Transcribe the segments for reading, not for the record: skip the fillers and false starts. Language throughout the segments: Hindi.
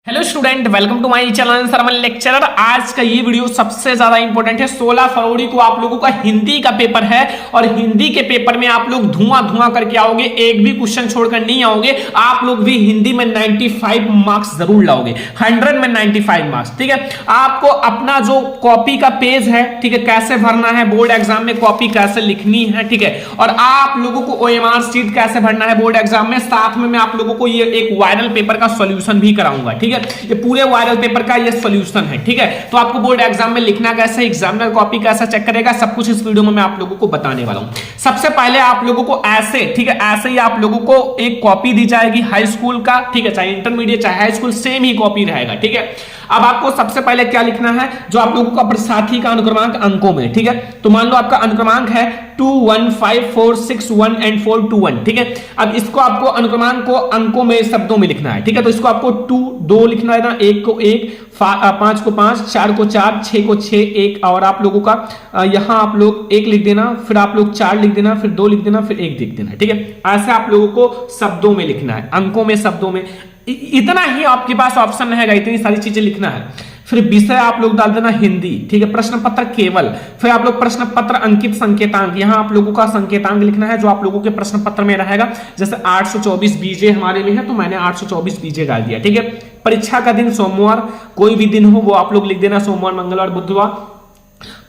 Hello student, welcome to my channel Sarman lecturer. आज का ये वीडियो सबसे ज्यादा इंपॉर्टेंट है। 16 फरवरी को आप लोगों का हिंदी का पेपर है और हिंदी के पेपर में आप लोग धुआं करके आओगे, एक भी क्वेश्चन छोड़कर नहीं आओगे। आप लोग भी हिंदी में 95 मार्क्स जरूर लाओगे, 100 में 95 मार्क्स। ठीक है, आपको अपना जो कॉपी का पेज है, ठीक है, कैसे भरना है, बोर्ड एग्जाम में कॉपी कैसे लिखनी है, ठीक है, और आप लोगों को OMR शीट कैसे भरना है बोर्ड एग्जाम में। साथ में मैं आप लोगों को ये एक वायरल पेपर का सॉल्यूशन भी कराऊंगा। ठीक है, ये पूरे वायरल पेपर का ये सॉल्यूशन है। ठीक है, तो आपको बोर्ड एग्जाम में लिखना कैसे, एग्जामिनर कॉपी कैसा चेक करेगा, सब कुछ इस वीडियो में मैं आप लोगों को बताने वाला हूं। सबसे पहले आप लोगों को ऐसे, ठीक है, ऐसे ही आप लोगों को एक कॉपी दी जाएगी हाई स्कूल का, ठीक है, चाहे इंटरमीडिएट चाहे हाई स्कूल, सेम ही कॉपी रहेगा। ठीक है, अब आपको सबसे पहले क्या लिखना है, जो आप लोगों का साथी का अनुक्रमांक अंकों में। ठीक है, तो मान लो आपका अनुक्रमांक है 2 1 5 4 6 1 and 4 2 1। ठीक है, अब इसको आपको अनुक्रमांक को अंकों में, शब्दों में लिखना है। ठीक है, तो इसको आपको 2 लिखना है ना, 1 को 1, 5 को 5, 4 को 4, 6 को 6, 1, और आप लोगों का यहां आप लोग 1 लिख देना, फिर आप लोग 4 लिख देना, फिर 2 लिख देना, फिर 1 लिख देना। ठीक है, ऐसे आप लोगों को शब्दों में लिखना है, अंकों में, शब्दों में। इतना ही आपके पास ऑप्शन रहेगा, इतनी सारी चीजें लिखना है। फिर विषय आप लोग डाल देना हिंदी। ठीक है, प्रश्न पत्र केवल, फिर आप लोग प्रश्न पत्र अंकित संकेतांक, यहां आप लोगों का संकेतांक लिखना है जो आप लोगों के प्रश्न पत्र में रहेगा। जैसे 824 बीजे हमारे में है, तो मैंने 824 बीजे डाल दिया। ठीक है, परीक्षा का दिन सोमवार, कोई भी दिन हो वो आप लोग लिख देना, सोमवार, मंगलवार, बुधवार।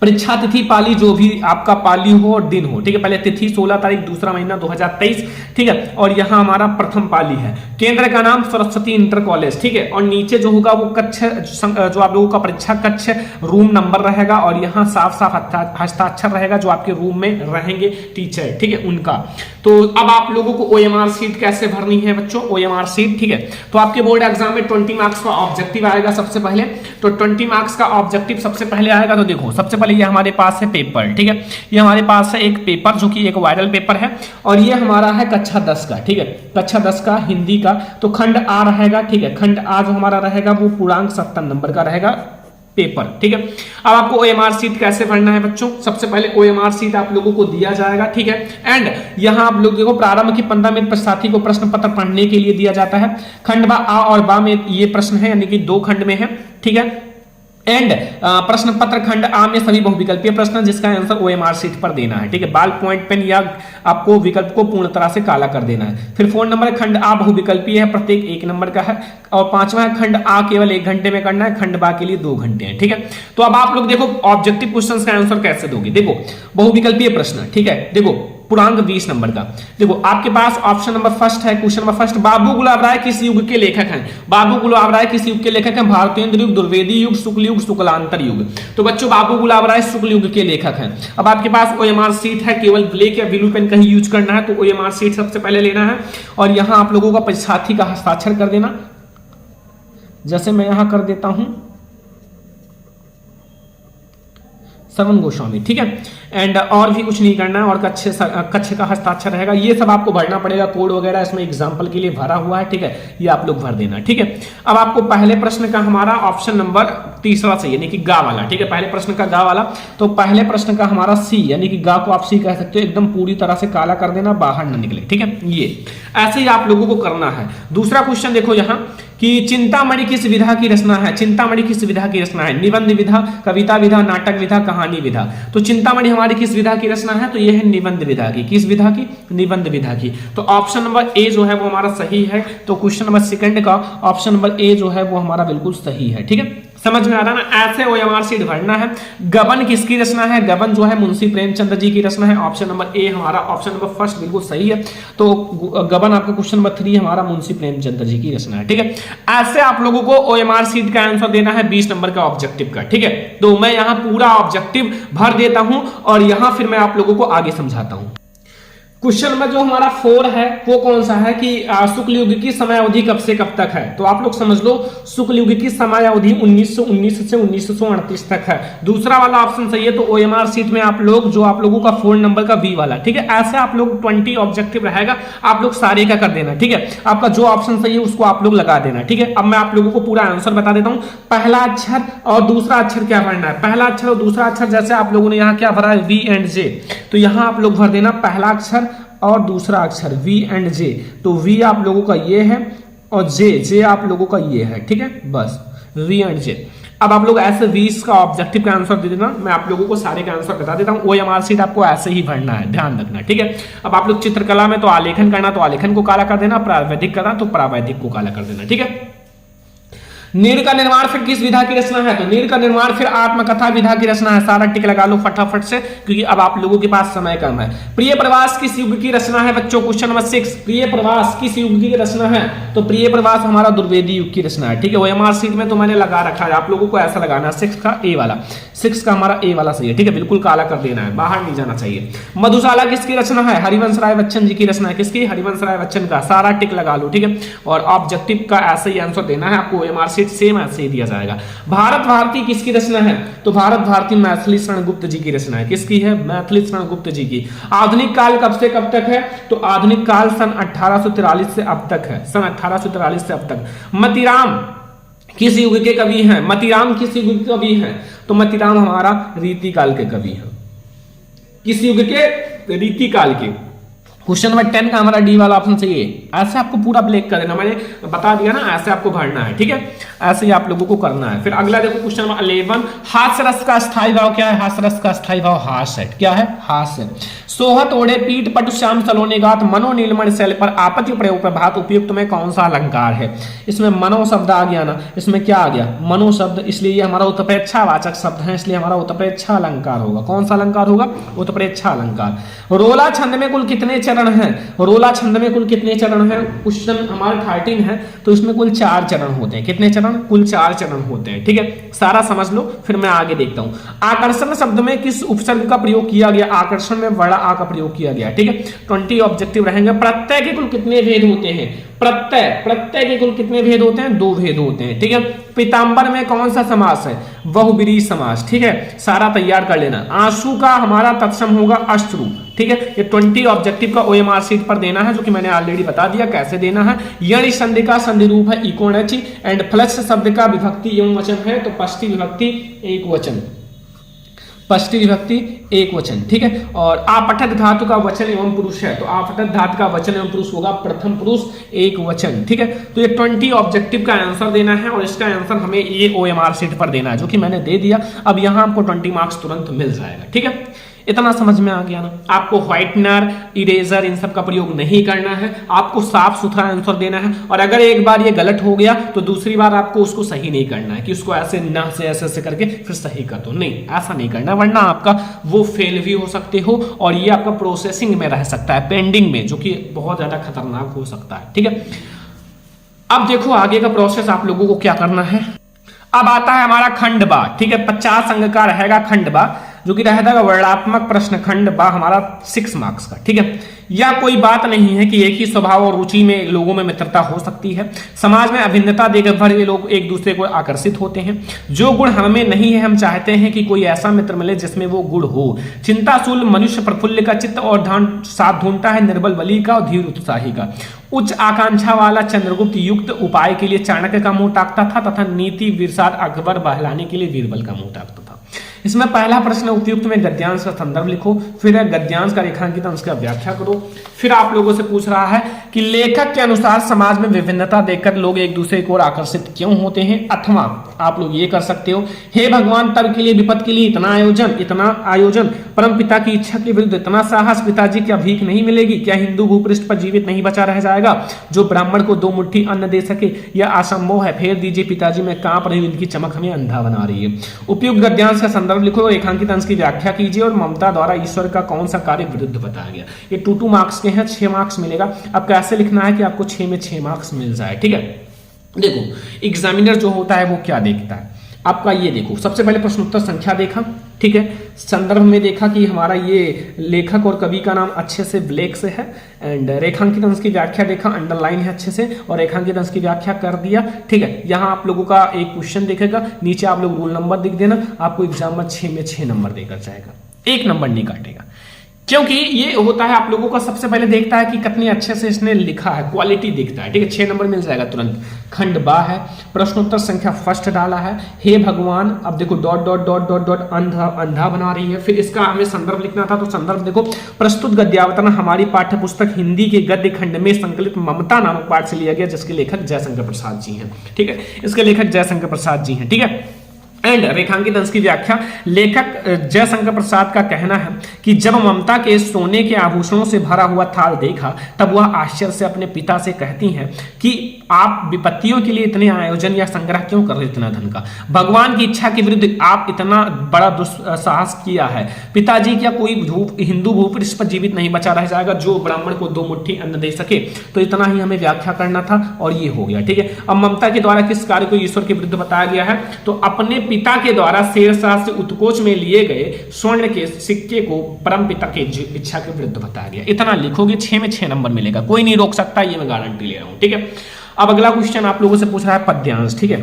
परीक्षा तिथि पाली, जो भी आपका पाली हो और दिन हो। ठीक है, पहले तिथि 16 तारीख, दूसरा महीना 2023। ठीक है, और यहां हमारा प्रथम पाली है। केंद्र का नाम सरस्वती इंटर कॉलेज। ठीक है, और नीचे जो होगा वो कक्ष, जो आप लोगों का परीक्षा कक्ष, रूम नंबर रहेगा, और यहाँ साफ हस्ताक्षर रहेगा जो आपके रूम में रहेंगे टीचर। ठीक है, उनका। तो अब आप लोगों को OMR शीट कैसे भरनी है बच्चों, OMR शीट। ठीक है, तो आपके बोर्ड एग्जाम में 20 मार्क्स का ऑब्जेक्टिव आएगा सबसे पहले। तो 20 मार्क्स का ऑब्जेक्टिव सबसे पहले आएगा, तो देखो सबसे पहले ये हमारे पास है पेपर। ठीक है, ये हमारे पास है एक पेपर जो कि एक वायरल पेपर है, और ये हमारा है कक्षा 10 का। ठीक है, कक्षा 10 का हिंदी का, तो खंड आ रहेगा। ठीक है, खंड आ जो हमारा रहेगा वो पूर्णांक 70 नंबर का रहेगा पेपर। ठीक है, अब आपको OMR शीट कैसे भरना है बच्चों। सबसे पहले OMR शीट आप लोगों को दिया जाएगा। ठीक है, एंड यहां आप लोग देखो प्रारंभ की 15 मिनट साथी को प्रश्न पत्र पढ़ने के लिए दिया जाता है। खंड बा आ और बा में ये प्रश्न है, यानी कि 2 खंड में है। ठीक है, एंड प्रश्न पत्र खंड आ में सभी बहुविकल्पीय प्रश्न जिसका आंसर OMR शीट पर देना है। ठीक है, बाल पॉइंट पेन या आपको विकल्प को पूर्ण तरह से काला कर देना है। फिर 4 नंबर खंड आ बहुविकल्पीय है, प्रत्येक 1 नंबर का है। और 5वां खंड आ केवल 1 घंटे में करना है, खंड बा के लिए 2 घंटे हैं। ठीक है, तो अब आप लोग देखो ऑब्जेक्टिव क्वेश्चंस का आंसर कैसे दोगे। देखो बहुविकल्पीय प्रश्न, ठीक है, देखो पूर्णांक 20 नंबर का। देखो आपके पास ऑप्शन नंबर फर्स्ट है, क्वेश्चन नंबर फर्स्ट, बाबू गुलाब राय किस युग के लेखक हैं। बाबू गुलाब राय किस युग के लेखक हैं, भारतेंद्र युग, द्विवेदी युग, शुक्ल युग, शुक्लांतर युग। तो बच्चों बाबू गुलाब राय शुक्ल युग के लेखक हैं। अब आपके पास OMR शीट है, केवल ब्लैक या ब्लू पेन कहीं यूज करना है, तो OMR शीट सबसे पहले लेना है, और यहां आप लोगों का साथी का हस्ताक्षर कर देना, जैसे मैं यहां कर देता हूं सरवण गोस्वामी। ठीक है, एंड और भी कुछ नहीं करना है, और कक्ष का हस्ताक्षर रहेगा। ये सब आपको भरना पड़ेगा, कोड वगैरह इसमें एग्जांपल के लिए भरा हुआ है। ठीक है, ये आप लोग भर देना। ठीक है, अब आपको पहले प्रश्न का हमारा ऑप्शन नंबर तीसरा सही, यानी कि गा वाला। ठीक है, पहले प्रश्न का गा वाला, तो पहले प्रश्न का हमारा सी, यानी कि गा को आप सी कह सकते हो, एकदम पूरी तरह से काला कर देना, बाहर ना निकले। ठीक है, ये ऐसे ही आप लोगों को करना है। दूसरा क्वेश्चन देखो यहाँ कि चिंतामणि किस विधा की रचना है। चिंतामणि किस विधा की रचना है, निबंध विधा, कविता विधा, नाटक विधा, कहानी विधा। तो चिंतामणि हमारी किस विधा की रचना है, तो यह है निबंध विधा की। किस विधा की, निबंध विधा की। तो ऑप्शन नंबर ए जो है वो हमारा सही है। तो क्वेश्चन नंबर सेकंड का ऑप्शन नंबर ए जो है वो हमारा बिल्कुल सही है। ठीक है, समझ में आ रहा ना, ऐसे OMR शीट भरना है। गबन किसकी रचना है, गबन जो है मुंशी प्रेमचंद जी की रचना है। ऑप्शन नंबर ए हमारा, ऑप्शन नंबर फर्स्ट बिल्कुल सही है। तो गबन आपका क्वेश्चन नंबर 3 हमारा मुंशी प्रेमचंद जी की रचना है। ठीक है, ऐसे आप लोगों को OMR शीट का आंसर देना है 20 नंबर का ऑब्जेक्टिव का। ठीक है, तो मैं यहां पूरा ऑब्जेक्टिव भर देता हूं, और यहां फिर मैं आप लोगों को आगे समझाता हूं। क्वेश्चन नंबर जो हमारा 4 है वो कौन सा है कि शुक्ल युग की समय अवधि कब से कब तक है। तो आप लोग समझ लो शुक्ल युग की समय अवधि 1919 से 1938 तक है। दूसरा वाला ऑप्शन सही है। तो OMR शीट में आप लोग जो आप लोगों का 4 नंबर का बी वाला, ठीक है, ऐसे आप लोग 20 ऑब्जेक्टिव रहेगा, आप लोग सारे का कर देना। ठीक है, आपका जो ऑप्शन सही है उसको आप लोग लगा देना। ठीक है, अब मैं आप लोगों को पूरा आंसर बता देता हूं। पहला अक्षर और दूसरा अक्षर क्या भरना है, पहला अक्षर और दूसरा अक्षर, जैसे आप लोगों ने यहाँ क्या भरा है V एंड J, तो यहाँ आप लोग भर देना पहला अक्षर और दूसरा अक्षर V एंड J। तो V आप लोगों का ये है और जे आप लोगों का ये है, ठीक है, बस वी एंड जे। अब आप लोग ऐसे 20 का ऑब्जेक्टिव का आंसर दे देना, मैं आप लोगों को सारे का आंसर बता देता हूँ। OMR शीट आपको ऐसे ही भरना है, ध्यान रखना, ठीक है। अब आप लोग चित्रकला में तो आलेखन करना तो आलेखन को काला कर देना, प्रावैधिक करना तो प्रावैधिक को काला कर देना, ठीक है। नीड़ का निर्माण फिर किस विधा की रचना है, तो नीड़ का निर्माण फिर आत्मकथा विधा की रचना है। सारा टिक लगा लो फटाफट से, क्योंकि अब आप लोगों के पास समय कम है। प्रिय प्रवास किस युग की रचना है बच्चों, क्वेश्चन नंबर 6, प्रिय प्रवास किस युग की रचना है, तो प्रिय प्रवास हमारा दुर्वेदी युग की रचना है, ठीक है। OMR शीट में तो मैंने लगा रखा है, आप लोगों को ऐसा लगाना है 6 का ए वाला, 6 का हमारा ए वाला सही है, ठीक है, बिल्कुल काला कर देना है, बाहर नहीं जाना चाहिए। मधुशाला किसकी रचना है, हरिवंश राय बच्चन जी की रचना है, किसकी, हरिवंश राय बच्चन का, सारा टिक लगा लो, ठीक है। और ऑब्जेक्टिव का ऐसे ही आंसर देना है आपको, OMR शीट सेम ऐसे ही दिया जाएगा। भारत भारती किसकी रचना है, तो भारत भारती मैथिली शरण गुप्त जी की रचना है, किसकी है, मैथिली शरण गुप्त जी की। आधुनिक काल कब से कब तक है, तो आधुनिक काल सन 1843 से अब तक है, सन 1843 से अब तक। मतीराम किस युग के कवि हैं, मतीराम किस युग के कवि हैं, तो मतीराम हमारा रीति काल के कवि हैं, किस युग के, रीति काल के। क्वेश्चन नंबर 10 का हमारा डी वाला ऑप्शन चाहिए। ऐसे आपको पूरा ब्लैक कर देना, मैंने बता दिया ना, ऐसे आपको भरना है, ठीक है, ऐसे ही आप लोगों को करना है। फिर अगला देखो क्वेश्चन नंबर 11, हास्य रस का स्थायी भाव क्या है, हास्य रस का स्थायी भाव हास्य है, क्या है, हास्य। सोहत ओढ़े पीठ पटु श्याम सलोने गात मनो नीलमणि शैल पर आपत्ति प्रयोग प्रभात उपयुक्त में कौन सा अलंकार है। इसमें मनो शब्द आ गया ना, इसमें क्या आ गया, मनो शब्द, इसलिए ये हमारा उत्प्रेक्षावाचक शब्द है, इसलिए हमारा उत्प्रेक्षा अलंकार होगा। कौन सा अलंकार होगा, उत्प्रेक्षा अलंकार। रोला छंद में कुल कितने चरण हैं, रोला छंद में कुल कितने चरण हैं, क्वेश्चन हमारा 13 है, तो इसमें कुल 4 चरण होते हैं, कितने चरण, कुल 4 चरण होते हैं, ठीक है, सारा समझ लो, फिर मैं आगे देखता हूं। आकर्षण शब्द में किस उपसर्ग का प्रयोग किया गया, आकर्षण में बड़ा आ का प्रयोग किया गया, ठीक है। 20 ऑब्जेक्टिव रहेंगे। प्रत्यय के कुल कितने भेद होते हैं, प्रत्यय के कुल कितने भेद होते हैं, 2 भेद होते हैं, ठीक है। पीतांबर में कौन सा समास है, बहुब्रीहि समास, ठीक है, सारा तैयार कर लेना। आंसू का हमारा तत्सम होगा अश्रु, ठीक है। ये 20 ऑब्जेक्टिव का OMR शीट पर देना है, जो कि मैंने ऑलरेडी बता दिया कैसे देना है। यणि संधि का संधि रूप है इकोणचि, एंड फ्लश शब्द का विभक्ति एवं वचन है, तो पष्टी विभक्ति एक वचन, पष्टी विभक्ति एक वचन, ठीक है। और आपठत धातु का वचन एवं पुरुष है, तो आपठत धातु का वचन एवं पुरुष होगा प्रथम पुरुष एक वचन, ठीक है। तो ये 20 ऑब्जेक्टिव का आंसर देना है, और इसका आंसर हमें ये OMR शीट पर देना है, जो कि मैंने दे दिया। अब यहां आपको 20 मार्क्स तुरंत मिल जाएगा, ठीक है। इतना समझ में आ गया ना, आपको व्हाइटनर, इरेजर इन सब का प्रयोग नहीं करना है, आपको साफ सुथरा आंसर देना है। और अगर एक बार ये गलत हो गया तो दूसरी बार आपको उसको सही नहीं करना है कि उसको ऐसे ना से ऐसे करके फिर सही कर दो, नहीं, ऐसा नहीं करना, वरना आपका वो फेल भी हो सकते हो और ये आपका प्रोसेसिंग में रह सकता है, पेंडिंग में, जो कि बहुत ज्यादा खतरनाक हो सकता है, ठीक है। अब देखो आगे का प्रोसेस आप लोगों को क्या करना है। अब आता है हमारा खंड बा, ठीक है, 50 अंक का रहेगा खंड बा, जो कि रहेगा वर्णात्मक प्रश्न खंड बा हमारा 6 मार्क्स का, ठीक है। या कोई बात नहीं है कि एक ही स्वभाव और रुचि में लोगों में मित्रता हो सकती है, समाज में अभिन्नता देखकर ये लोग एक दूसरे को आकर्षित होते हैं। जो गुण हमें नहीं है, हम चाहते हैं कि कोई ऐसा मित्र मिले जिसमें वो गुण हो। चिंताशूल मनुष्य प्रफुल्ल का चित्त और ध्यान साथ ढूंढता है निर्बल बलि का और धीर उत्साही का। उच्च आकांक्षा वाला चंद्रगुप्त युक्त उपाय के लिए चाणक्य का मुंह ताकता था तथा नीति विरसाद अकबर बहलाने के लिए बीरबल का मुंह ताकता था। इसमें पहला प्रश्न उपयुक्त में गद्यांश का संदर्भ लिखो, फिर गद्यांश का रेखांकित उसका व्याख्या करो। फिर आप लोगों से पूछ रहा है कि लेखक के अनुसार समाज में विभिन्नता देखकर लोग एक दूसरे को आकर्षित क्यों होते हैं, अथवा आप लोग ये कर सकते हो, हे भगवान तब के लिए विपद के लिए इतना आयोजन, परम पिता की इच्छा के विरुद्ध इतना साहस, पिताजी क्या भीख नहीं मिलेगी, क्या हिंदू भूपृष्ठ पर जीवित नहीं बचा रह जाएगा जो ब्राह्मण को 2 मुट्ठी अन्न दे सके, यह असंभव है, फेर दीजिए पिताजी में कांप रही इनकी चमक हमें अंधा बना रही है। उपयुक्त गद्यांश का संदर्भ लिखो, रेखांकित अंश की व्याख्या कीजिए और ममता द्वारा ईश्वर का कौन सा कार्य विरुद्ध बताया गया। ये 2 मार्क्स के हैं, 6 मार्क्स मिलेगा। अब कैसे लिखना है कि आपको 6 में 6 मार्क्स मिल जाए, ठीक है। देखो एग्जामिनर जो होता है वो क्या देखता है, आपका ये देखो, सबसे पहले प्रश्न उत्तर संख्या देखा, ठीक है, संदर्भ में देखा कि हमारा ये लेखक और कवि का नाम अच्छे से ब्लैक से है, एंड रेखांकित अंश की व्याख्या देखा, अंडरलाइन है अच्छे से, और रेखांकित अंश की व्याख्या कर दिया, ठीक है। यहाँ आप लोगों का एक क्वेश्चन देखेगा, नीचे आप लोग रोल नंबर लिख देना, आपको एग्जाम में 6 में 6 नंबर देकर जाएगा, 1 नंबर नहीं काटेगा। क्योंकि ये होता है आप लोगों का सबसे पहले देखता है कि कितने अच्छे से इसने लिखा है, क्वालिटी दिखता है। ठीक है, 6 नंबर मिल जाएगा तुरंत। खंड बा है, प्रश्नोत्तर संख्या फर्स्ट डाला है, हे भगवान, अब देखो dot dot dot dot dot अंधा अंधा बना रही है। फिर इसका हमें संदर्भ लिखना था, तो संदर्भ देखो, प्रस्तुत गद्यावतरण हमारी पाठ्य पुस्तक हिंदी के गद्य खंड में संकलित ममता नामक पाठ से लिया गया, जिसके लेखक जयशंकर प्रसाद जी हैं। ठीक है, इसके लेखक जयशंकर प्रसाद जी हैं। ठीक है, एंड रेखांकित अंश की व्याख्या, लेखक जयशंकर प्रसाद का कहना है कि जब ममता के सोने के आभूषणों से भरा हुआ थाल देखा, तब वह आश्चर्य से अपने पिता से कहती हैं कि आप विपत्तियों के लिए इतने आयोजन या संग्रह क्यों कर रहे, इतना धन का, भगवान की इच्छा के विरुद्ध आप इतना बड़ा दुस्साहस किया है। पिताजी, क्या कोई हिंदू भूपृष्ठ पर जीवित नहीं बचा रह जाएगा जो ब्राह्मण को 2 मुट्ठी अन्न दे सके? तो इतना ही हमें व्याख्या करना था और ये हो गया। ठीक है, अब ममता के द्वारा किस कार्य को ईश्वर के विरुद्ध बताया गया है? तो अपने पिता के द्वारा शेरशाह से उत्कोच में लिए गए स्वर्ण के सिक्के को परम पिता के इच्छा के विरुद्ध बताया गया। इतना लिखोगे 6 में 6 नंबर मिलेगा, कोई नहीं रोक सकता, ये मैं गारंटी ले रहा हूं। ठीक है, अब अगला क्वेश्चन आप लोगों से पूछ रहा है पद्यांश। ठीक है,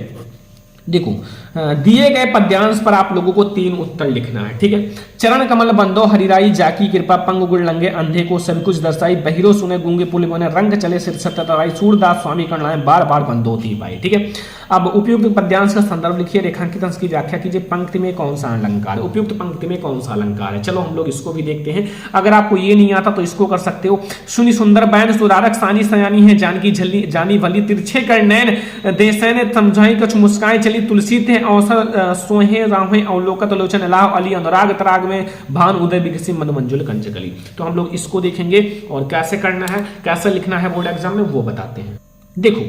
देखो दिए गए पद्यांश पर आप लोगों को 3 उत्तर लिखना है। ठीक है, चरण कमल बंदो हरिराई, जाकी कृपा, पंग गुड़ लंगे अंधे को सब कुछ दर्शाई, बहिरो सुने गूंगे पुल बने, रंग चले सिर सतराई, सूरदास स्वामी करनाए, बार बार बंदो थी पाई। ठीक है, अब उपयुक्त पद्यांश का संदर्भ लिखिए, रेखांकित अंश की व्याख्या कीजिए, पंक्ति में कौन सा अलंकार है, उपयुक्त पंक्ति में कौन सा अलंकार है। चलो हम लोग इसको भी देखते हैं, अगर आपको ये नहीं आता तो इसको कर सकते हो। सुनी सुंदर बैन सुधारक सानी सयानी है, जानकी झली जानी भली, तिरछे कर नैन देसैन समझाई, कछ मुस्काए चली, तुलसी थे अवसर सोहे राहे, अवलोकत लोचन लाह, अली अनुराग तराग में, भान उदय विकसी मन मंजुल कंचकली। तो हम लोग इसको देखेंगे और कैसे करना है, कैसे लिखना है बोर्ड एग्जाम में वो बताते हैं। देखो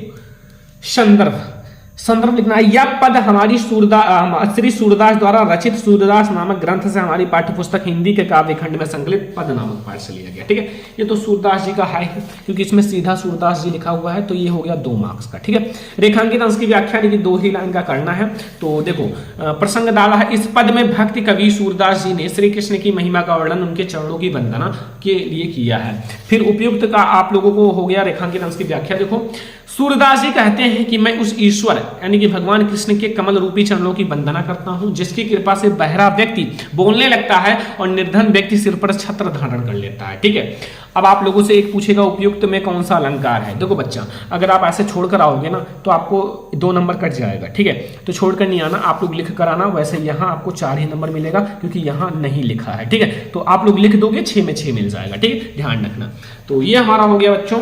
संदर्भ लिखना है, यह पद हमारी श्री सूरदास द्वारा रचित सूरदास नामक ग्रंथ से हमारी पाठ्य पुस्तक हिंदी के काव्य खंड में संकलित पद नामक पाठ से लिया गया। ठीक है, ये तो सूरदास जी का है क्योंकि इसमें सीधा सूरदास जी लिखा हुआ है, तो ये हो गया 2 मार्क्स का। ठीक है, रेखांकित अंश की व्याख्या लेकिन 2 ही लाइन का करना है। तो देखो प्रसंग डाला है, इस पद में भक्ति कवि सूरदास जी ने श्री कृष्ण की महिमा का वर्णन उनके चरणों की वंदना के लिए किया है। फिर उपयुक्त का आप लोगों को हो गया रेखांकित अंश की व्याख्या। देखो सूरदास जी कहते हैं कि मैं उस ईश्वर यानी कि भगवान कृष्ण के कमल रूपी चरणों की वंदना करता हूं, जिसकी कृपा से बहरा व्यक्ति बोलने लगता है और निर्धन व्यक्ति सिर पर छत्र धारण कर लेता है। ठीक है, अब आप लोगों से एक पूछेगा उपयुक्त में कौन सा अलंकार है। देखो बच्चा, अगर आप ऐसे छोड़कर आओगे ना तो आपको 2 नंबर कट जाएगा। ठीक है, तो छोड़कर नहीं आना, आप लोग लिख कर आना। वैसे यहाँ आपको 4 ही नंबर मिलेगा क्योंकि यहाँ नहीं लिखा है। ठीक है, तो आप लोग लिख दोगे 6 में 6 मिल जाएगा। ठीक है, ध्यान रखना। तो ये हमारा हो गया बच्चों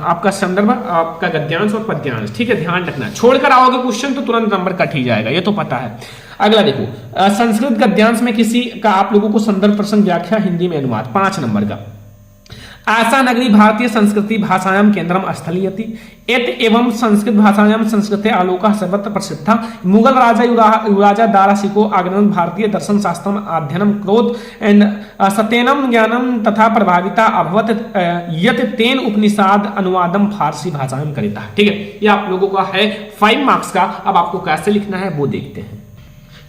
आपका संदर्भ, आपका गद्यांश और पद्यांश। ठीक है, ध्यान रखना, छोड़कर आओगे क्वेश्चन तो तुरंत नंबर कट ही जाएगा, ये तो पता है। अगला देखो संस्कृत गद्यांश में किसी का आप लोगों को संदर्भ प्रसंग व्याख्या हिंदी में अनुवाद 5 नंबर का। आशा नगरी भारतीय संस्कृति भाषायाम केंद्रम स्थलीयति एत एवं संस्कृत भाषायाम संस्कृते आलोका सर्वत्र प्रसिद्धा, मुगल राजा युवराजा दाराशिको आग्रहण भारतीय दर्शन शास्त्रम अध्ययनम क्रोध एंड सतेनम ज्ञानम तथा प्रभाविता अभवत यत तेन उपनिषद अनुवादम फारसी भाषायाम करिता। ठीक है, ये आप लोगों का है 5 मार्क्स का। अब आपको कैसे लिखना है वो देखते हैं।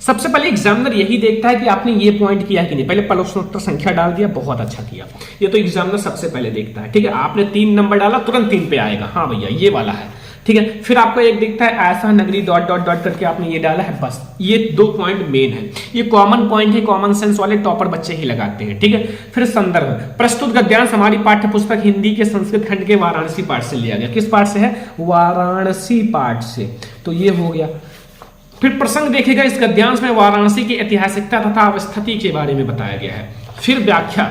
सबसे पहले एग्जामिनर यही देखता है कि आपने ये पॉइंट किया कि नहीं, पहले प्रश्नोत्तर संख्या डाल दिया, बहुत अच्छा किया। ये तो एग्जामिनर सबसे पहले देखता है। ठीक है, आपने 3 नंबर डाला तुरंत 3 पे आएगा, हाँ भैया ये वाला है। ठीक है, फिर आपको एक दिखता है ऐसा नगरी डॉट डॉट डॉट करके आपने ये डाला है, बस ये 2 पॉइंट मेन है, ये कॉमन पॉइंट है, कॉमन सेंस वाले टॉपर बच्चे ही लगाते हैं। ठीक है, फिर संदर्भ, प्रस्तुत गद्यांश हमारी पाठ्य पुस्तक हिंदी के संस्कृत खंड के वाराणसी पाठ से लिया गया। किस पाठ से है? वाराणसी पाठ से, तो ये हो गया। फिर प्रसंग देखेगा, इस गद्यांश में वाराणसी की ऐतिहासिकता तथा अवस्थिति के बारे में बताया गया है। फिर व्याख्या,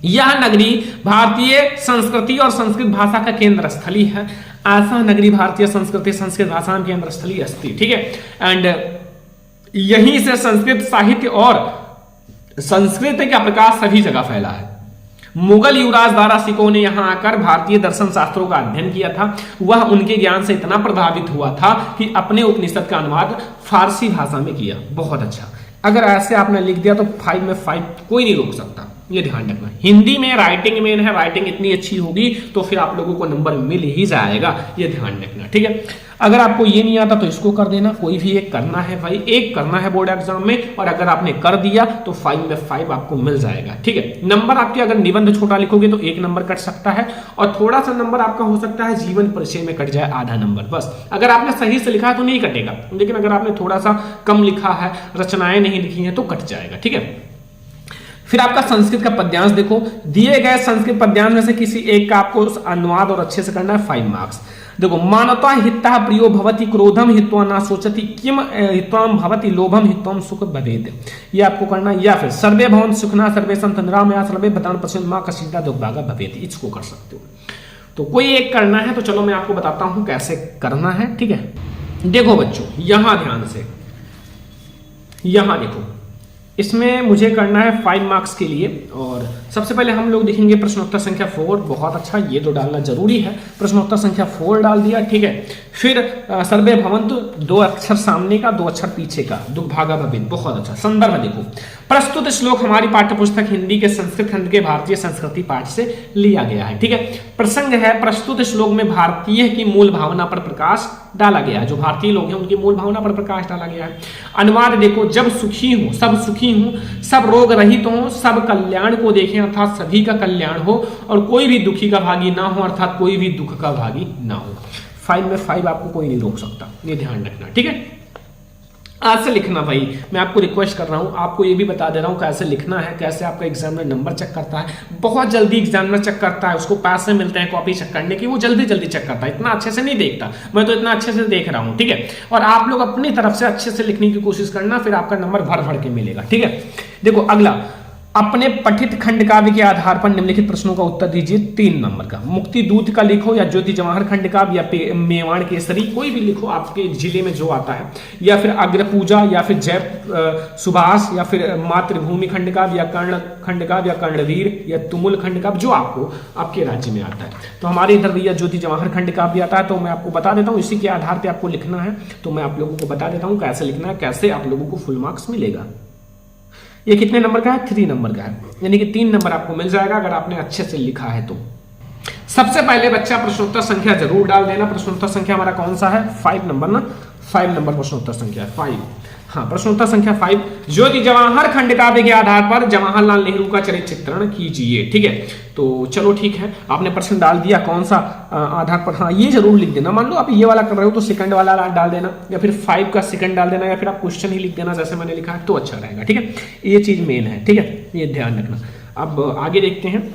यह नगरी भारतीय संस्कृति और संस्कृत भाषा का केंद्र स्थली है। ऐसा नगरी भारतीय संस्कृति संस्कृत भाषा में केंद्र स्थली अस्ति। ठीक है, एंड यहीं से संस्कृत साहित्य और संस्कृत का प्रकाश सभी जगह फैला है। मुगल युवराज दाराशिकों ने यहां आकर भारतीय दर्शन शास्त्रों का अध्ययन किया था। वह उनके ज्ञान से इतना प्रभावित हुआ था कि अपने उपनिषद का अनुवाद फारसी भाषा में किया। बहुत अच्छा, अगर ऐसे आपने लिख दिया तो 5 में 5 कोई नहीं रोक सकता, ये ध्यान रखना। हिंदी में राइटिंग मेन है, राइटिंग इतनी अच्छी होगी तो फिर आप लोगों को नंबर मिल ही जाएगा, ये ध्यान रखना। ठीक है, अगर आपको ये नहीं आता तो इसको कर देना, कोई भी एक करना है भाई, एक करना है बोर्ड एग्जाम में, और अगर आपने कर दिया तो 5 में 5 आपको मिल जाएगा। ठीक है, नंबर आपके अगर निबंध छोटा लिखोगे तो 1 नंबर कट सकता है, और थोड़ा सा नंबर आपका हो सकता है जीवन परिचय में कट जाए, आधा नंबर बस। अगर आपने सही से लिखा है तो नहीं कटेगा, लेकिन अगर आपने थोड़ा सा कम लिखा है, रचनाएं नहीं लिखी हैं तो कट जाएगा। ठीक है, फिर आपका संस्कृत का पद्यांश देखो, दिए गए संस्कृत पद्यांश में से किसी एक का आपको अनुवाद और अच्छे से करना है, 5 मार्क्स। देखो, मानवता हितः प्रियो भवति क्रोधम हित्वा न सोचति किम हित्वाम भवति लोभम हित्वाम सुख भवेत्, ये आपको करना है। या फिर सर्वे भवन्तु सुखिनः सर्वे सन्तु निरामयाः सर्वे भद्राणि पश्यन्तु मा कश्चित् दुर्भागः भवेत्, इसको कर सकते हो। तो कोई एक करना है, तो चलो मैं आपको बताता हूं कैसे करना है, ठीक है। देखो बच्चों, यहां ध्यान से, यहां देखो, इसमें मुझे करना है 5 मार्क्स के लिए। और सबसे पहले हम लोग देखेंगे प्रश्नोत्तर संख्या 4, बहुत अच्छा, ये तो डालना जरूरी है। प्रश्नोत्तर संख्या 4 डाल दिया, ठीक है। फिर सर्वे भवन्तु, 2 अक्षर सामने का 2 अक्षर पीछे का, दुर्भागा भवेत्, बहुत अच्छा। संदर्भ देखो, प्रस्तुत श्लोक हमारी पाठ्यपुस्तक हिंदी के संस्कृत खंड के भारतीय संस्कृति पाठ से लिया गया है, ठीक है। प्रसंग है, प्रस्तुत श्लोक में भारतीय की मूल भावना पर प्रकाश डाला गया है, जो भारतीय लोग हैं उनकी मूल भावना पर प्रकाश डाला गया है। अनुवाद देखो, जब सुखी हूं, सब सुखी हूं, सब रोग रहित हो, सब कल्याण को देखें अर्थात सभी का कल्याण हो, और कोई भी दुखी का भागी ना हो अर्थात कोई भी दुख का भागी ना हो। 5 में 5 आपको कोई नहीं रोक सकता, ये ध्यान रखना, ठीक है। आज से लिखना भाई, मैं आपको रिक्वेस्ट कर रहा हूं, आपको ये भी बता दे रहा हूं कैसे लिखना है, कैसे आपका एग्जामिनर नंबर चेक करता है। बहुत जल्दी एग्जामिनर चेक करता है, उसको पैसे मिलते हैं कॉपी चेक करने की, वो जल्दी जल्दी चेक करता है, इतना अच्छे से नहीं देखता। मैं तो इतना अच्छे से देख रहा हूं, ठीक है। और आप लोग अपनी तरफ से अच्छे से लिखने की कोशिश करना, फिर आपका नंबर भर भर के मिलेगा, ठीक है। देखो अगला, अपने पठित खंड काव्य के आधार पर निम्नलिखित प्रश्नों का उत्तर दीजिए, 3 नंबर का। मुक्ति दूत का लिखो, या ज्योति जवाहर खंड काव्य, या मेवाड़ केसरी, कोई भी लिखो आपके जिले में जो आता है, या फिर अग्र पूजा, या फिर जय सुभाष, या फिर मातृभूमि खंड काव्य, या कर्ण खंड काव्य, या कर्णवीर, या तुमुल खंड काव्य, जो आपको आपके राज्य में आता है। तो हमारे इधर भैया ज्योति जवाहर खंड काव्य आता है, तो मैं आपको बता देता हूँ, इसी के आधार पर आपको लिखना है। तो मैं आप लोगों को बता देता हूँ कैसे लिखना है, कैसे आप लोगों को फुल मार्क्स मिलेगा। ये कितने नंबर का है? 3 नंबर का है, यानी कि 3 नंबर आपको मिल जाएगा अगर आपने अच्छे से लिखा है तो। सबसे पहले बच्चा प्रश्नोत्तर संख्या जरूर डाल देना। प्रश्नोत्तर संख्या हमारा कौन सा है? 5 नंबर ना, 5 नंबर प्रश्नोत्तर संख्या है, 5। हाँ, प्रश्नोत्तर संख्या 5, ज्योति जवाहर खंड काव्य के आधार पर जवाहरलाल नेहरू का चरित्र चित्रण कीजिए, ठीक है। तो चलो ठीक है, आपने प्रश्न डाल दिया, कौन सा आधार पर, हाँ ये जरूर लिख देना। मान लो आप ये वाला कर रहे हो तो सेकंड वाला डाल देना, या फिर 5 का सेकंड डाल देना, या फिर आप क्वेश्चन ही लिख देना जैसे मैंने लिखा है, तो अच्छा रहेगा, ठीक है। ये चीज मेन है, ठीक है, ये ध्यान रखना। अब आगे देखते हैं।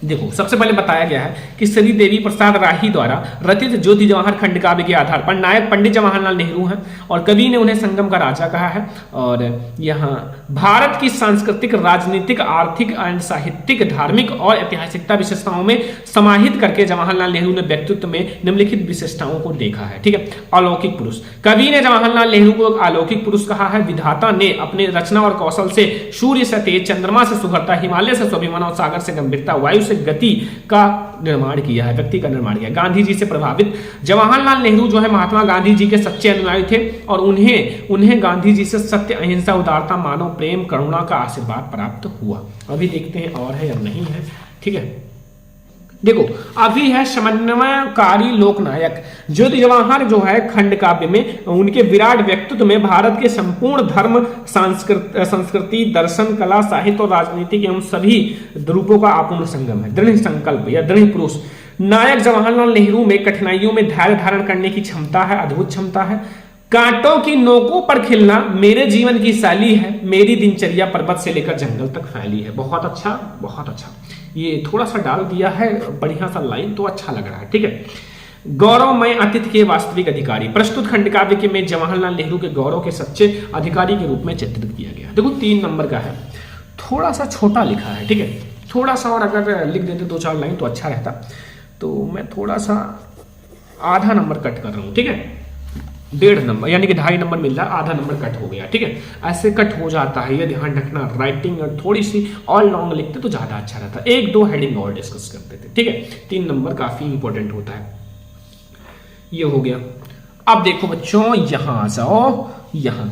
देखो, सबसे पहले बताया गया है कि श्री देवी प्रसाद राही द्वारा रचित ज्योति जवाहर खंड काव्य के आधार पर नायक पंडित जवाहरलाल नेहरू हैं, और कवि ने उन्हें संगम का राजा कहा है। और यहाँ भारत की सांस्कृतिक, राजनीतिक, आर्थिक एवं साहित्यिक, धार्मिक और ऐतिहासिकता विशेषताओं में समाहित करके जवाहरलाल नेहरू ने व्यक्तित्व में निम्नलिखित विशेषताओं को देखा है, ठीक है। अलौकिक पुरुष, कवि ने जवाहरलाल नेहरू को अलौकिक पुरुष कहा है। विधाता ने अपने रचना और कौशल से सूर्य से तेज, चंद्रमा से सुघरता, हिमालय से स्वाभिमान और सागर से गंभीरता, वायु से गति का निर्माण किया है, व्यक्ति का निर्माण किया। गांधी जी से प्रभावित, जवाहरलाल नेहरू जो है महात्मा गांधी जी के सच्चे अनुयायी थे, और उन्हें गांधी जी से सत्य, अहिंसा, उदारता, मानव प्रेम, करुणा का आशीर्वाद प्राप्त हुआ। अभी देखते हैं और है या नहीं है, ठीक है। देखो, अभी है समन्वयकारी लोकनायक। ज्योति जवाहर जो है खंड काव्य में उनके विराट व्यक्तित्व में भारत के संपूर्ण धर्म, संस्कृति, दर्शन, कला, साहित्य और राजनीति के उन सभी रूपों का अपूर्ण संगम है। दृढ़ संकल्प या दृढ़ पुरुष नायक जवाहरलाल नेहरू में कठिनाइयों में धैर्य धारण करने की क्षमता है, अद्भुत क्षमता है। कांटों की नोकों पर खिलना मेरे जीवन की शैली है, मेरी दिनचर्या पर्वत से लेकर जंगल तक फैली है। बहुत अच्छा, बहुत अच्छा। ये थोड़ा सा डाल दिया है बढ़िया सा लाइन, तो अच्छा लग रहा है, ठीक है। गौरवमय अतीत के वास्तविक अधिकारी, प्रस्तुत खंड काव्य के में जवाहरलाल नेहरू के गौरव के सच्चे अधिकारी के रूप में चित्रित किया गया। देखो 3 नंबर का है, थोड़ा सा छोटा लिखा है, ठीक है। थोड़ा सा और अगर लिख देते 2-4 लाइन तो अच्छा रहता। तो मैं थोड़ा सा आधा नंबर कट कर रहा हूं, ठीक है। 1.5 नंबर यानी कि 2.5 नंबर मिल रहा है, आधा नंबर कट हो गया, ठीक है। ऐसे कट हो जाता है, ये ध्यान रखना। राइटिंग थोड़ी सी और लॉन्ग लिखते तो ज्यादा अच्छा रहता। 1-2 हेडिंग और डिस्कस करते थे, ठीक है। 3 नंबर काफी इंपॉर्टेंट होता है। ये हो गया। अब देखो बच्चों, यहां जाओ, यहां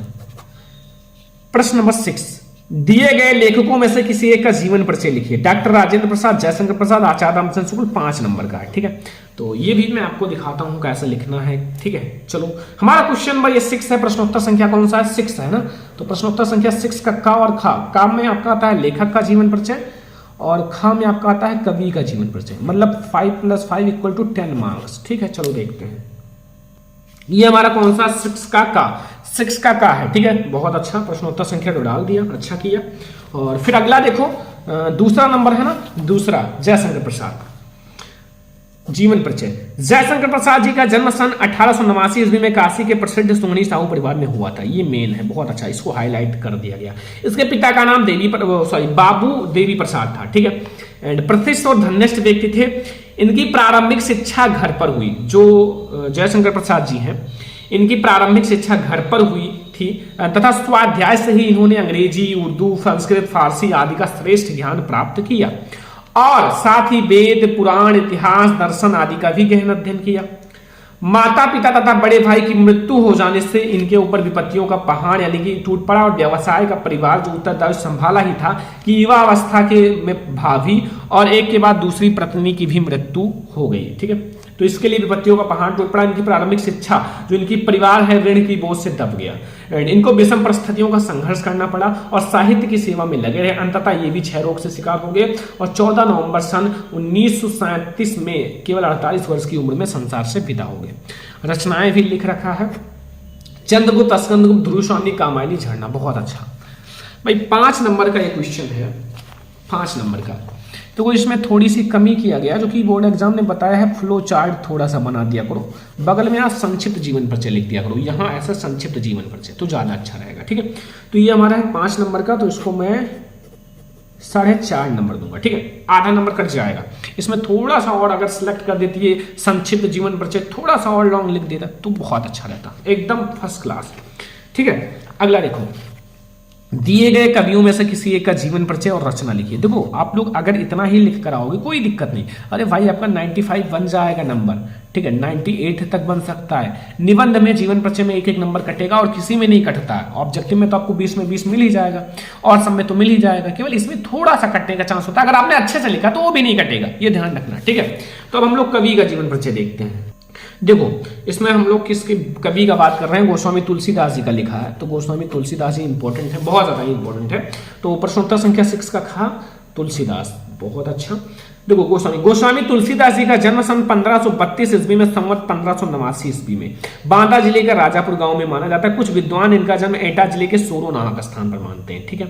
प्रश्न नंबर 6, दिए गए लेखकों में से किसी एक का जीवन परिचय लिखिए। डॉक्टर राजेंद्र प्रसाद, जयशंकर प्रसाद, आचार्य रामचंद्र शुक्ल, 5 नंबर का है, ठीक है। तो ये भी मैं आपको दिखाता हूं कैसे लिखना है, ठीक है। चलो, हमारा क्वेश्चन नंबर ये 6 है। प्रश्नोत्तर संख्या कौन सा है? 6 है ना। तो प्रश्नोत्तर संख्या 6 का का और खा। का में आपका आता है लेखक का जीवन परिचय, और खा में आपका आता है कवि का जीवन परिचय। मतलब 5 + 5 = 10 मार्क्स, ठीक है। चलो देखते हैं। ये हमारा कौन सा? 6 का का है, ठीक है। बहुत अच्छा, प्रश्नोत्तर संख्या तो डाल दिया, अच्छा किया। और फिर अगला देखो, दूसरा नंबर है ना, दूसरा जयशंकर प्रसाद, जीवन परिचय। जयशंकर प्रसाद जी का जन्म सन 1889 ईस्वी में काशी के प्रसिद्ध सोहनी साहू परिवार में हुआ था। ये मेन है, बहुत अच्छा, इसको हाईलाइट कर दिया गया। इसके पिता का नाम बाबू देवी प्रसाद था, ठीक है। एंड प्रतिष्ठित और धन्यष्ट व्यक्ति थे। इनकी प्रारंभिक शिक्षा घर पर हुई। जो जयशंकर प्रसाद जी हैं, इनकी प्रारंभिक शिक्षा घर पर हुई थी तथा स्वाध्याय से ही इन्होंने अंग्रेजी, उर्दू, संस्कृत, फारसी आदि का श्रेष्ठ ज्ञान प्राप्त किया और साथ ही वेद, पुराण, इतिहास, दर्शन आदि का भी गहन अध्ययन किया। माता पिता तथा बड़े भाई की मृत्यु हो जाने से इनके ऊपर विपत्तियों का पहाड़ यानी कि टूट पड़ा और व्यवसाय का परिवार जो उत्तरदायित्व संभाला ही था कि युवा अवस्था के में भाभी और एक के बाद दूसरी पत्नी की भी मृत्यु हो गई, ठीक है। तो इसके लिए विपत्तियों का पहाड़ टूट पड़ा। इनकी प्रारंभिक शिक्षा जो इनकी परिवार है ऋण की बोझ से दब गया। इनको विषम परिस्थितियों का संघर्ष करना पड़ा और साहित्य की सेवा में लगे रहे। अंततः ये भी क्षय रोग से शिकार हो गए और 14 नवंबर सन 1937 में केवल 48 वर्ष की उम्र में संसार से विदा हो गए। रचनाएं भी लिख रखा है, चंद्रगुप्त, स्कंदगुप्त, ध्रुव स्वामी, कामायनी, झरना, बहुत अच्छा। भाई 5 नंबर का एक क्वेश्चन है, 5 नंबर का। तो इसमें थोड़ी सी कमी किया गया, जो कि बोर्ड एग्जाम ने बताया है फ्लो चार्ट थोड़ा सा बना दिया करो, बगल में आप संक्षिप्त जीवन परिचय लिख दिया करो, यहाँ ऐसा संक्षिप्त जीवन परिचय तो ज़्यादा अच्छा रहेगा, ठीक है। तो ये हमारा है 5 नंबर का, तो इसको मैं 4.5 नंबर दूंगा, ठीक है। आधा नंबर कट जाएगा। इसमें थोड़ा सा और अगर सिलेक्ट कर देती है संक्षिप्त जीवन परिचय, थोड़ा सा और लॉन्ग लिख देता तो बहुत अच्छा रहता, एकदम फर्स्ट क्लास, ठीक है। अगला देखो, दिए गए कवियों में से किसी एक का जीवन परिचय और रचना लिखिए। देखो आप लोग अगर इतना ही लिख कर आओगे कोई दिक्कत नहीं, अरे भाई आपका 95 बन जाएगा नंबर, ठीक है, 98 तक बन सकता है। निबंध में जीवन परिचय में 1-1 नंबर कटेगा और किसी में नहीं कटता है। ऑब्जेक्टिव में तो आपको 20 में 20 मिल ही जाएगा और सब में तो मिल ही जाएगा, केवल इसमें थोड़ा सा कटने का चांस होता है। अगर आपने अच्छे से लिखा तो वो भी नहीं कटेगा, ये ध्यान रखना, ठीक है। तो अब हम लोग कवि का जीवन परिचय देखते हैं। देखो इसमें हम लोग किसके कवि का बात कर रहे हैं, गोस्वामी तुलसीदास जी का लिखा है। तो गोस्वामी तुलसीदास जी इंपॉर्टेंट है, बहुत ज्यादा इंपॉर्टेंट है। तो प्रश्नोत्तर संख्या 6 का खा तुलसीदास, बहुत अच्छा। देखो गोस्वामी तुलसीदास जी का जन्म सन 1532 ईस्वी में, संवत 1589 ईस्वी में बांदा जिले का राजापुर गांव में माना जाता है। कुछ विद्वान इनका जन्म एटा जिले के सोरो नामक स्थान पर मानते हैं, ठीक है।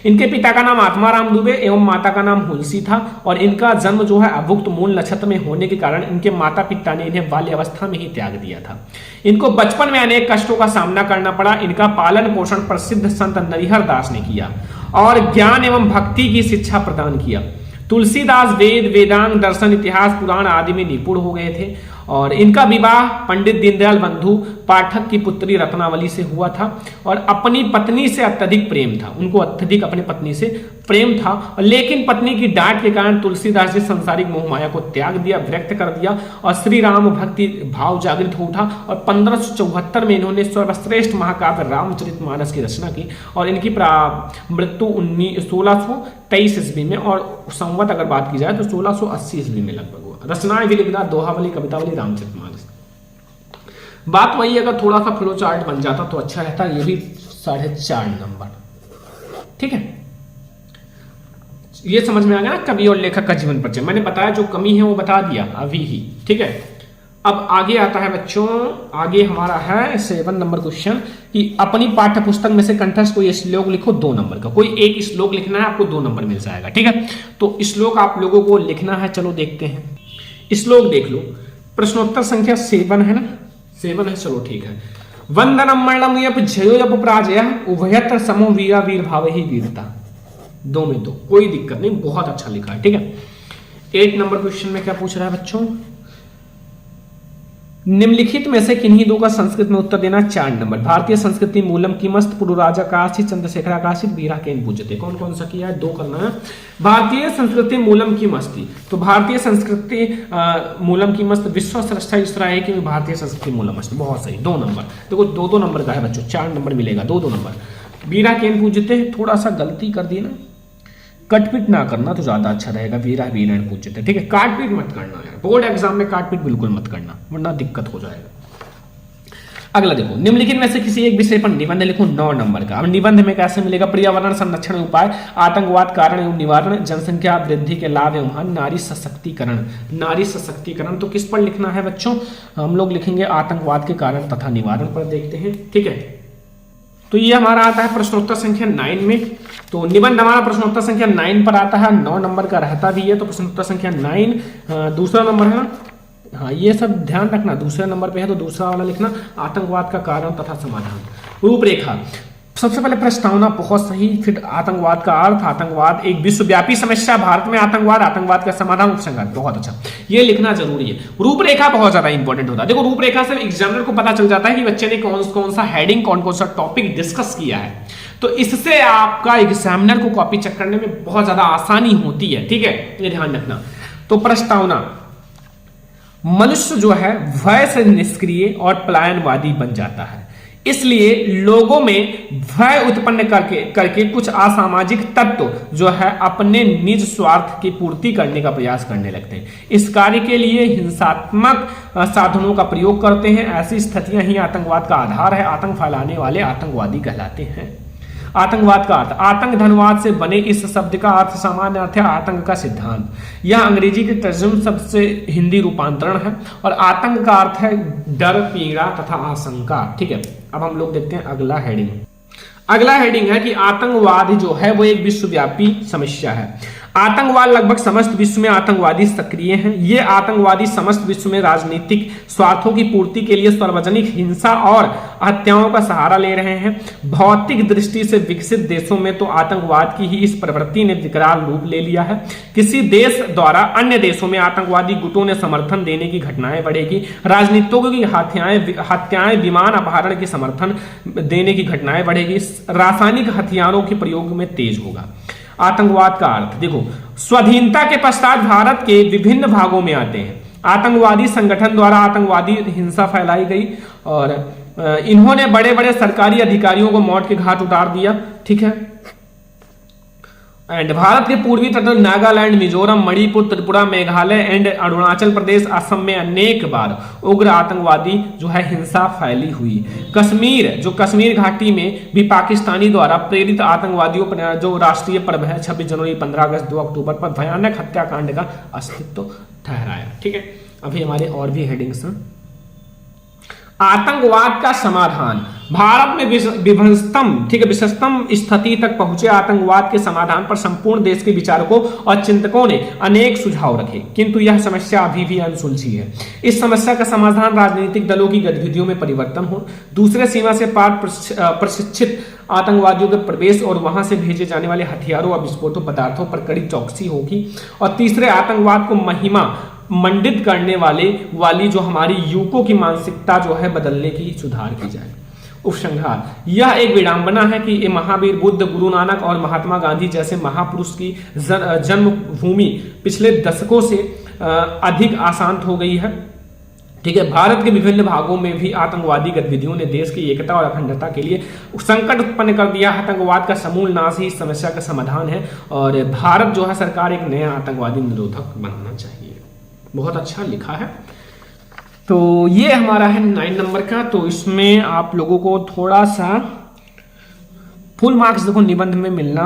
इनके पिता का नाम आत्माराम दुबे एवं माता का नाम हुलसी था और इनका जन्म जो है अभुक्त मूल नक्षत्र में होने के कारण इनके माता पिता ने इन्हें बाल्यावस्था में ही त्याग दिया था। इनको बचपन में अनेक कष्टों का सामना करना पड़ा। इनका पालन पोषण प्रसिद्ध संत नरिहर दास ने किया और ज्ञान एवं भक्ति की शिक्षा प्रदान किया। तुलसीदास वेद, वेदांग, दर्शन, इतिहास, पुराण आदि में निपुण हो गए थे और इनका विवाह पंडित दीनदयाल बंधु पाठक की पुत्री रत्नावली से हुआ था और अपनी पत्नी से अत्यधिक प्रेम था। उनको अत्यधिक अपनी पत्नी से प्रेम था, लेकिन पत्नी की डांट के कारण तुलसीदास जी सांसारिक मोह माया को त्याग दिया, व्यक्त कर दिया और श्री राम भक्ति भाव जागृत हो उठा और 1574 में इन्होंने सर्वश्रेष्ठ महाकाव्य रामचरितमानस की रचना की और इनकी मृत्यु 1623 ईस्वी में और संवत अगर बात की जाए तो 1680 ईस्वी में लगभग हुआ। रचनाएं भी लिखना दोहावली, कवितावली, रामचरितमानस। बात वही अगर थोड़ा सा फ्लो चार्ट बन जाता तो अच्छा रहता। ये भी 4.5 नंबर, ठीक है। ये समझ में आ गया ना कवि और लेखक का जीवन परिचय। मैंने बताया जो कमी है वो बता दिया अभी ही, ठीक है। अब आगे आता है बच्चों, आगे हमारा है 7 नंबर क्वेश्चन कि अपनी पाठ्य पुस्तक में से कंठस्थ कोई श्लोक लिखो 2 नंबर का। कोई एक श्लोक लिखना है, आपको 2 नंबर मिल जाएगा, ठीक है। तो श्लोक आप लोगों को लिखना है, चलो देखते हैं। श्लोक देख लो, प्रश्नोत्तर संख्या 7 है ना, 7 है, चलो ठीक है। वंदनम मरणम यप जयो यप पराजय उभयत्र समो वीरा वीर भाव ही वीरता। 2 में 2, कोई दिक्कत नहीं, बहुत अच्छा लिखा है, ठीक है। 8 नंबर क्वेश्चन में क्या पूछ रहा है बच्चों, निम्नलिखित में से किन्हीं 2 का संस्कृत में उत्तर देना। 4 नंबर, भारतीय संस्कृति मूलम किमस्त पुरुराजा काशी चंद्रशेखर काशी वीरा केन पूजते। कौन कौन सा किया है, 2 करना है। भारतीय संस्कृति मूलम किमस्ति, तो भारतीय संस्कृति मूलम किमस्त विश्व श्रेष्ठ ईश्वरा है कि भारतीय संस्कृति मूलम अस्ति, बहुत सही। 2 नंबर, देखो 2-2 नंबर का है बच्चों, 4 नंबर मिलेगा, 2-2 नंबर। वीरा केन पूजते, थोड़ा सा गलती कर दी ना, कटपीट ना करना तो ज्यादा अच्छा रहेगा। वीरा वीरण पूजते, ठीक है, काटपीट मत करना यार, बोर्ड एग्जाम में काटपीट बिल्कुल मत करना वरना दिक्कत हो जाएगा। अगला देखो, निम्नलिखित में से किसी एक विषय पर निबंध लिखो 9 नंबर का। अब निबंध में कैसे मिलेगा, पर्यावरण संरक्षण उपाय, आतंकवाद कारण एवं निवारण, जनसंख्या वृद्धि के लाभ एवं हानि, नारी सशक्तिकरण। नारी सशक्तिकरण तो किस पर लिखना है बच्चों, हम लोग लिखेंगे आतंकवाद के कारण तथा निवारण पर, देखते हैं, ठीक है। तो ये हमारा आता है प्रश्नोत्तर संख्या 9 में। तो निबंध हमारा प्रश्नोत्तर संख्या 9 पर आता है, 9 नंबर का रहता भी है, तो प्रश्नोत्तर संख्या 9 दूसरा नंबर है ना। हाँ, ये सब ध्यान रखना, दूसरे नंबर पे है तो दूसरा वाला लिखना, आतंकवाद का कारण तथा समाधान। रूपरेखा, सबसे पहले प्रस्तावना बहुत सही, फिर आतंकवाद का अर्थ, आतंकवाद एक विश्वव्यापी समस्या, भारत में आतंकवाद, आतंकवाद का समाधान, उपसंहार, बहुत अच्छा, ये लिखना जरूरी है। रूपरेखा बहुत ज्यादा इंपॉर्टेंट होता है। देखो रूपरेखा से एग्जामिनर को पता चल जाता है कि बच्चे ने कौन कौन सा हेडिंग, कौन कौन सा टॉपिक डिस्कस किया है, तो इससे आपका एग्जामिनर को कॉपी चेक करने में बहुत ज्यादा आसानी होती है। ठीक है, ये ध्यान रखना। तो प्रस्तावना, मनुष्य जो है भय से निष्क्रिय और पलायनवादी बन जाता है, इसलिए लोगों में भय उत्पन्न करके कुछ असामाजिक तत्व जो है अपने निज स्वार्थ की पूर्ति करने का प्रयास करने लगते हैं। इस कार्य के लिए हिंसात्मक साधनों का प्रयोग करते हैं। ऐसी स्थितियां ही आतंकवाद का आधार है। आतंक फैलाने वाले आतंकवादी कहलाते हैं। आतंकवाद का अर्थ, आतंक धनवाद से बने इस शब्द का अर्थ सामान्य अर्थ है आतंक का सिद्धांत। यह अंग्रेजी के तर्जुम शब्द से हिंदी रूपांतरण है और आतंक का अर्थ है डर, पीड़ा तथा आशंका। ठीक है, अब हम लोग देखते हैं अगला हेडिंग। अगला हेडिंग है कि आतंकवाद जो है वो एक विश्वव्यापी समस्या है। आतंकवाद लगभग समस्त विश्व में आतंकवादी सक्रिय हैं। ये आतंकवादी समस्त विश्व में राजनीतिक स्वार्थों की पूर्ति के लिए सार्वजनिक हिंसा और हत्याओं का सहारा ले रहे हैं। भौतिक दृष्टि से विकसित देशों में तो आतंकवाद की ही इस प्रवृत्ति ने विकराल रूप ले लिया है। किसी देश द्वारा अन्य देशों में आतंकवादी गुटों ने समर्थन देने की घटनाएं बढ़ेगी। राजनीतिकों की हत्याएं, विमान अपहरण की समर्थन देने की घटनाएं बढ़ेगी। रासायनिक हथियारों के प्रयोग में तेज होगा। आतंकवाद का अर्थ देखो, स्वाधीनता के पश्चात भारत के विभिन्न भागों में आते हैं। आतंकवादी संगठन द्वारा आतंकवादी हिंसा फैलाई गई और इन्होंने बड़े बड़े सरकारी अधिकारियों को मौत के घाट उतार दिया। ठीक है, एंड भारत के पूर्वी तट नागालैंड, मिजोरम, मणिपुर, त्रिपुरा, मेघालय एंड अरुणाचल प्रदेश, असम में अनेक बार उग्र आतंकवादी जो है हिंसा फैली हुई। कश्मीर, जो कश्मीर घाटी में भी पाकिस्तानी द्वारा प्रेरित आतंकवादियों पर जो राष्ट्रीय पर्व है 26 जनवरी, 15 अगस्त, 2 अक्टूबर पर भयानक हत्याकांड का अस्तित्व ठहराया। ठीक है, अभी हमारे और भी हेडिंग्स हैं। आतंकवाद का समाधान, भारत में विषमतम स्थिति तक पहुंचे आतंकवाद के समाधान पर संपूर्ण देश के विचारकों और चिंतकों ने अनेक सुझाव रखे, किंतु यह समस्या अभी भी अनसुलझी है। इस समस्या का समाधान राजनीतिक दलों की गतिविधियों में परिवर्तन हो, दूसरे सीमा से पार प्रशिक्षित आतंकवादियों के प्रवेश और वहां से भेजे जाने वाले हथियारों और विस्फोटक पदार्थों पर कड़ी चौकसी होगी, और तीसरे आतंकवाद को महिमा मंडित करने वाली जो हमारी युवकों की मानसिकता जो है बदलने की सुधार की जाए। उपसंहार, यह एक विडंबना है कि महावीर बुद्ध, गुरु नानक और महात्मा गांधी जैसे महापुरुष की जन्मभूमि पिछले दशकों से अधिक अशांत हो गई है। ठीक है, भारत के विभिन्न भागों में भी आतंकवादी गतिविधियों ने देश की एकता और अखंडता के लिए संकट उत्पन्न कर दिया। आतंकवाद का समूल नाश ही इस समस्या का समाधान है और भारत जो है सरकार एक नया आतंकवादी निरोधक बनाना चाहिए। बहुत अच्छा लिखा है। तो ये हमारा है 9 नंबर का। तो इसमें आप लोगों को थोड़ा सा फुल मार्क्स देखो निबंध में मिलना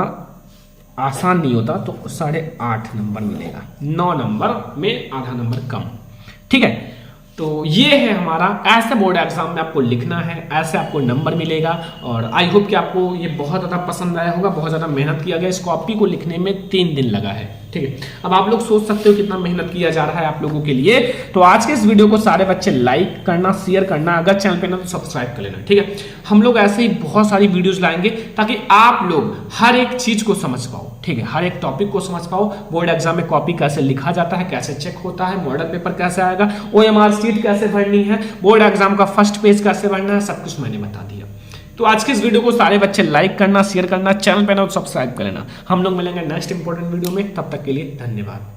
आसान नहीं होता, तो 8.5 नंबर मिलेगा। 9 नंबर में आधा नंबर कम। ठीक है, तो ये है हमारा, ऐसे बोर्ड एग्जाम में आपको लिखना है, ऐसे आपको नंबर मिलेगा। और आई होप कि आपको ये बहुत ज़्यादा पसंद आया होगा। बहुत ज़्यादा मेहनत किया गया, इस कॉपी को लिखने में 3 दिन लगा है। ठीक है, अब आप लोग सोच सकते हो कितना मेहनत किया जा रहा है आप लोगों के लिए। तो आज के इस वीडियो को सारे बच्चे लाइक करना, शेयर करना, अगर चैनल पे ना तो सब्सक्राइब कर लेना। ठीक है, हम लोग ऐसे ही बहुत सारी वीडियोस लाएंगे ताकि आप लोग हर एक चीज को समझ पाओ। ठीक है, हर एक टॉपिक को समझ पाओ। बोर्ड एग्जाम में कॉपी कैसे लिखा जाता है, कैसे चेक होता है, मॉडल पेपर कैसे आएगा, OMR शीट कैसे भरनी है, बोर्ड एग्जाम का फर्स्ट पेज कैसे भरना है, सब कुछ मैंने बता दिया। तो आज के इस वीडियो को सारे बच्चे लाइक करना, शेयर करना, चैनल पे ना सब्सक्राइब कर लेना। हम लोग मिलेंगे नेक्स्ट इंपॉर्टेंट वीडियो में, तब तक के लिए धन्यवाद।